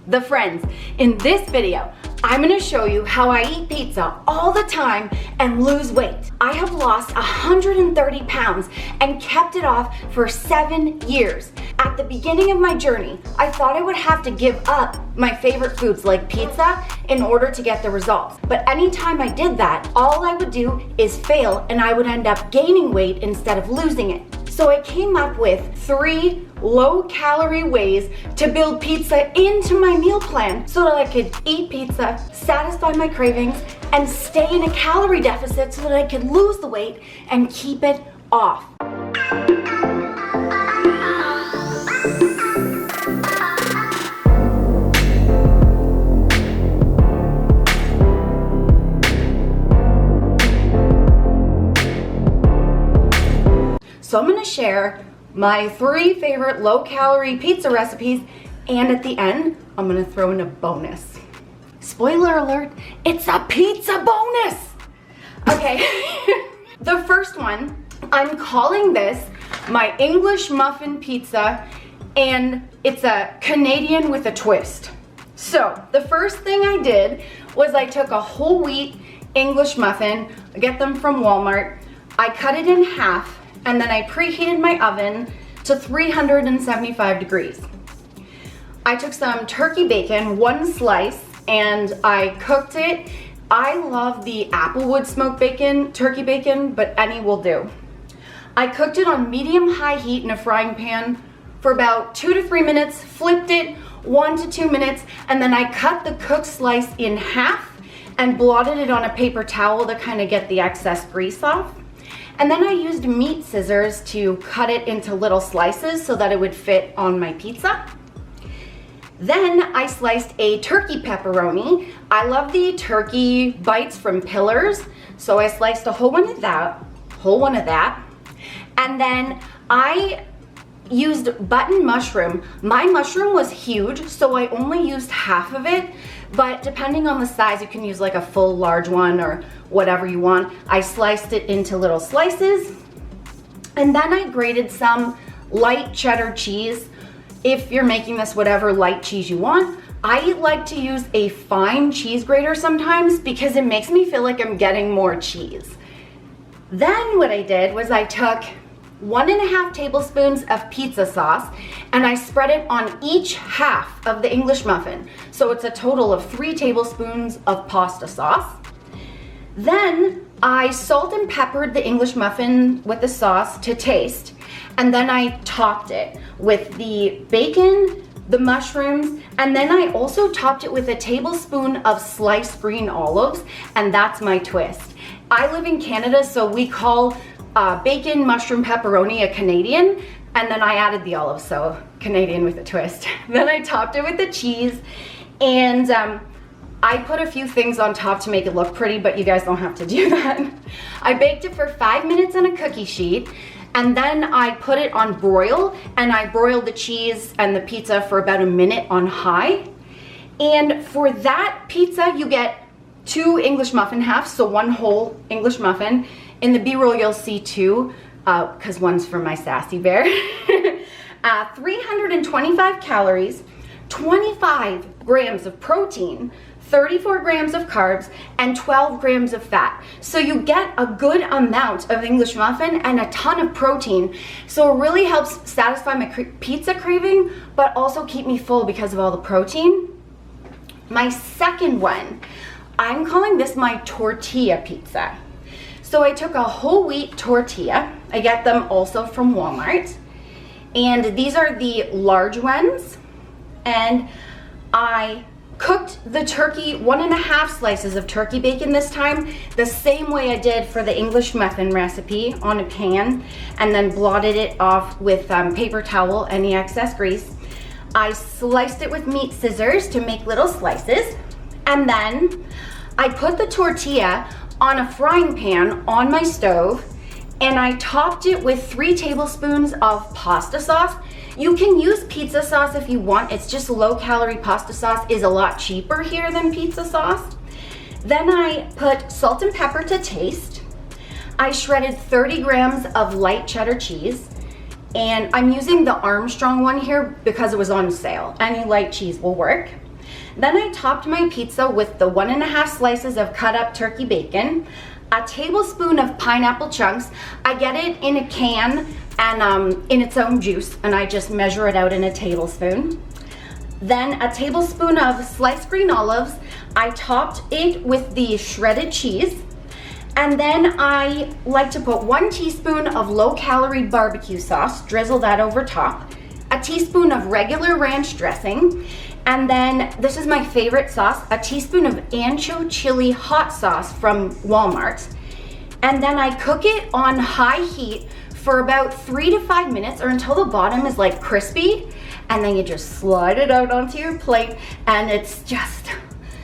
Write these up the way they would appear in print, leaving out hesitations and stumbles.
the friends. In this video, I'm gonna show you how I eat pizza all the time and lose weight. I have lost 130 pounds and kept it off for 7 years. At the beginning of my journey, I thought I would have to give up my favorite foods like pizza in order to get the results. But anytime I did that, all I would do is fail and I would end up gaining weight instead of losing it. So I came up with 3 low-calorie ways to build pizza into my meal plan so that I could eat pizza, satisfy my cravings, and stay in a calorie deficit so that I could lose the weight and keep it off. So I'm gonna share my 3 favorite low-calorie pizza recipes, and at the end, I'm gonna throw in a bonus. Spoiler alert, it's a pizza bonus! Okay, the first one, I'm calling this my English muffin pizza, and it's a Canadian with a twist. So, the first thing I did was I took a whole wheat English muffin, I get them from Walmart, I cut it in half, and then I preheated my oven to 375 degrees. I took some turkey bacon, 1 slice, and I cooked it. I love the Applewood smoked bacon, turkey bacon, but any will do. I cooked it on medium-high heat in a frying pan for about 2 to 3 minutes, flipped it 1 to 2 minutes, and then I cut the cooked slice in half and blotted it on a paper towel to kind of get the excess grease off. And then I used meat scissors to cut it into little slices so that it would fit on my pizza. Then I sliced a turkey pepperoni. I love the turkey bites from Pillars, so I sliced a whole one of that. And then I used button mushroom. My mushroom was huge, so I only used half of it, but depending on the size, you can use like a full large one or whatever you want. I sliced it into little slices, and then I grated some light cheddar cheese. If you're making this whatever light cheese you want, I like to use a fine cheese grater sometimes because it makes me feel like I'm getting more cheese. Then what I did was I took 1.5 tablespoons of pizza sauce and I spread it on each half of the English muffin. So it's a total of 3 tablespoons of pasta sauce. Then I salt and peppered the English muffin with the sauce to taste, and then I topped it with the bacon, the mushrooms, and then I also topped it with a tablespoon of sliced green olives, and that's my twist. I live in Canada, so we call bacon, mushroom, pepperoni a Canadian, and then I added the olives, so Canadian with a twist. Then I topped it with the cheese, and I put a few things on top to make it look pretty, but you guys don't have to do that. I baked it for 5 minutes on a cookie sheet, and then I put it on broil, and I broiled the cheese and the pizza for about a minute on high. And for that pizza, you get 2 English muffin halves, so 1 whole English muffin. In the B-roll, you'll see 2, because one's for my sassy bear. 325 calories, 25 grams of protein, 34 grams of carbs, and 12 grams of fat. So you get a good amount of English muffin and a ton of protein. So it really helps satisfy my pizza craving, but also keep me full because of all the protein. My second one, I'm calling this my tortilla pizza. So I took a whole wheat tortilla. I get them also from Walmart. And these are the large ones. And I cooked the turkey, 1.5 slices of turkey bacon this time, the same way I did for the English muffin recipe, on a pan, and then blotted it off with paper towel, any excess grease. I sliced it with meat scissors to make little slices, and then I put the tortilla on a frying pan on my stove, and I topped it with 3 tablespoons of pasta sauce. You can use pizza sauce if you want. It's just low-calorie pasta sauce is a lot cheaper here than pizza sauce. Then I put salt and pepper to taste. I shredded 30 grams of light cheddar cheese, and I'm using the Armstrong one here because it was on sale. Any light cheese will work. Then I topped my pizza with the 1.5 slices of cut up turkey bacon, a tablespoon of pineapple chunks. I get it in a can and in its own juice, and I just measure it out in a tablespoon. Then a tablespoon of sliced green olives. I topped it with the shredded cheese. And then I like to put 1 teaspoon of low-calorie barbecue sauce, drizzle that over top, a teaspoon of regular ranch dressing, and then, this is my favorite sauce, a teaspoon of ancho chili hot sauce from Walmart. And then I cook it on high heat for about 3 to 5 minutes, or until the bottom is like crispy. And then you just slide it out onto your plate, and it's just,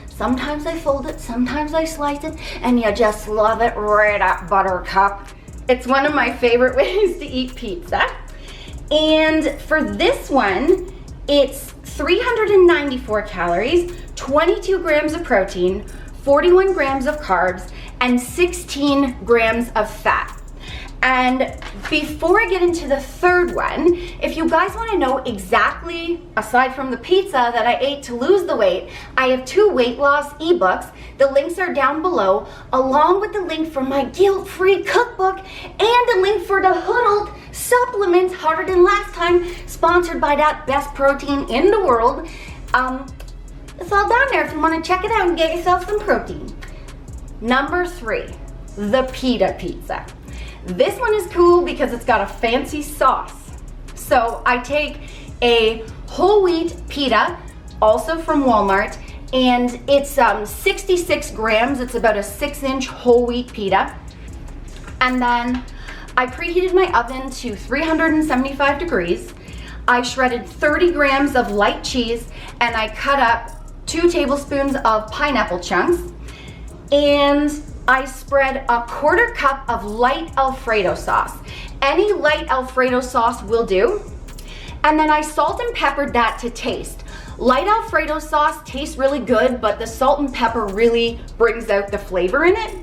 sometimes I fold it, sometimes I slice it, and you just love it right up, buttercup. It's one of my favorite ways to eat pizza. And for this one, it's 394 calories, 22 grams of protein, 41 grams of carbs, and 16 grams of fat. And before I get into the third one, if you guys want to know exactly, aside from the pizza that I ate to lose the weight, I have 2 weight loss ebooks. The links are down below, along with the link for my guilt-free cookbook and a link for the Hoodled supplement, harder than last time, sponsored by that best protein in the world. It's all down there if you want to check it out and get yourself some protein. Number 3, the Pita Pizza. This one is cool because it's got a fancy sauce. So I take a whole wheat pita, also from Walmart, and it's 66 grams. It's about a 6-inch whole wheat pita. And then I preheated my oven to 375 degrees. I shredded 30 grams of light cheese, and I cut up 2 tablespoons of pineapple chunks. And I spread a 1/4 cup of light Alfredo sauce. Any light Alfredo sauce will do. And then I salt and peppered that to taste. Light Alfredo sauce tastes really good, but the salt and pepper really brings out the flavor in it.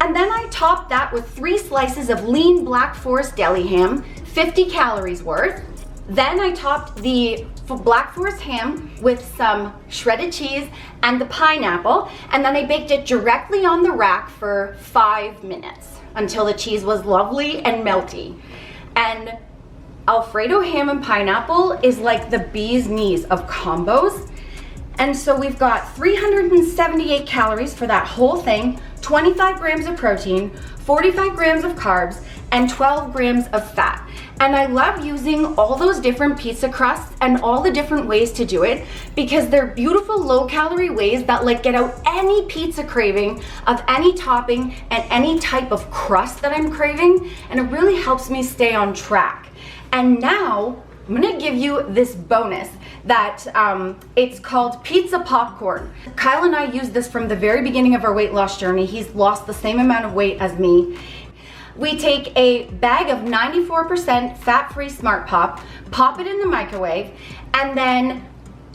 And then I topped that with 3 slices of lean Black Forest deli ham, 50 calories worth. Then I topped the Black Forest ham with some shredded cheese and the pineapple, and then I baked it directly on the rack for 5 minutes until the cheese was lovely and melty. And Alfredo ham and pineapple is like the bee's knees of combos. And so we've got 378 calories for that whole thing, 25 grams of protein, 45 grams of carbs, and 12 grams of fat. And I love using all those different pizza crusts and all the different ways to do it because they're beautiful low-calorie ways that like get out any pizza craving of any topping and any type of crust that I'm craving, and it really helps me stay on track. And now I'm gonna give you this bonus that it's called pizza popcorn. Kyle and I used this from the very beginning of our weight loss journey. He's lost the same amount of weight as me. We take a bag of 94% fat-free Smart Pop, pop it in the microwave, and then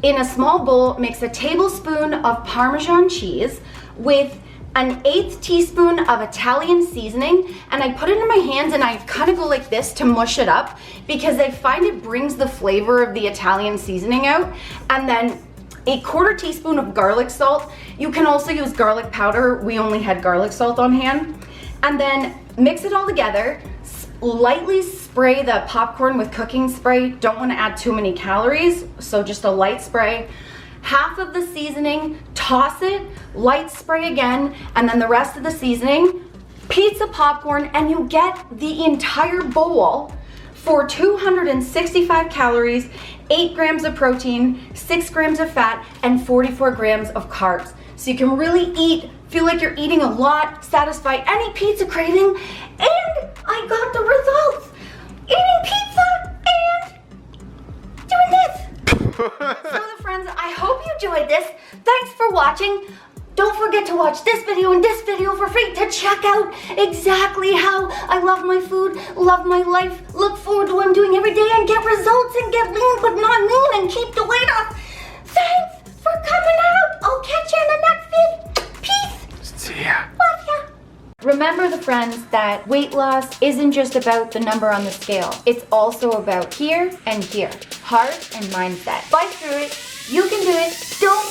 in a small bowl mix a tablespoon of Parmesan cheese with an 1/8 teaspoon of Italian seasoning, and I put it in my hands and I kind of go like this to mush it up because I find it brings the flavor of the Italian seasoning out. And then a 1/4 teaspoon of garlic salt. You can also use garlic powder. We only had garlic salt on hand. And then mix it all together, lightly spray the popcorn with cooking spray. Don't want to add too many calories, so just a light spray. Half of the seasoning, toss it, light spray again, and then the rest of the seasoning, pizza popcorn, and you get the entire bowl for 265 calories, 8 grams of protein, 6 grams of fat, and 44 grams of carbs. So you can really eat, feel like you're eating a lot, satisfy any pizza craving, and I got the results. Eating pizza and doing this. So friends, I hope you enjoyed this. Thanks for watching. Don't forget to watch this video and this video for free to check out exactly how I love my food, love my life, look forward to what I'm doing every day and get results and get lean but not mean and keep the weight off. Thanks for coming out. I'll catch you in the next vid. Peace. See ya. Love ya. Remember, the friends, that weight loss isn't just about the number on the scale. It's also about here and here. Heart and mindset. Fight through it. You can do it. Don't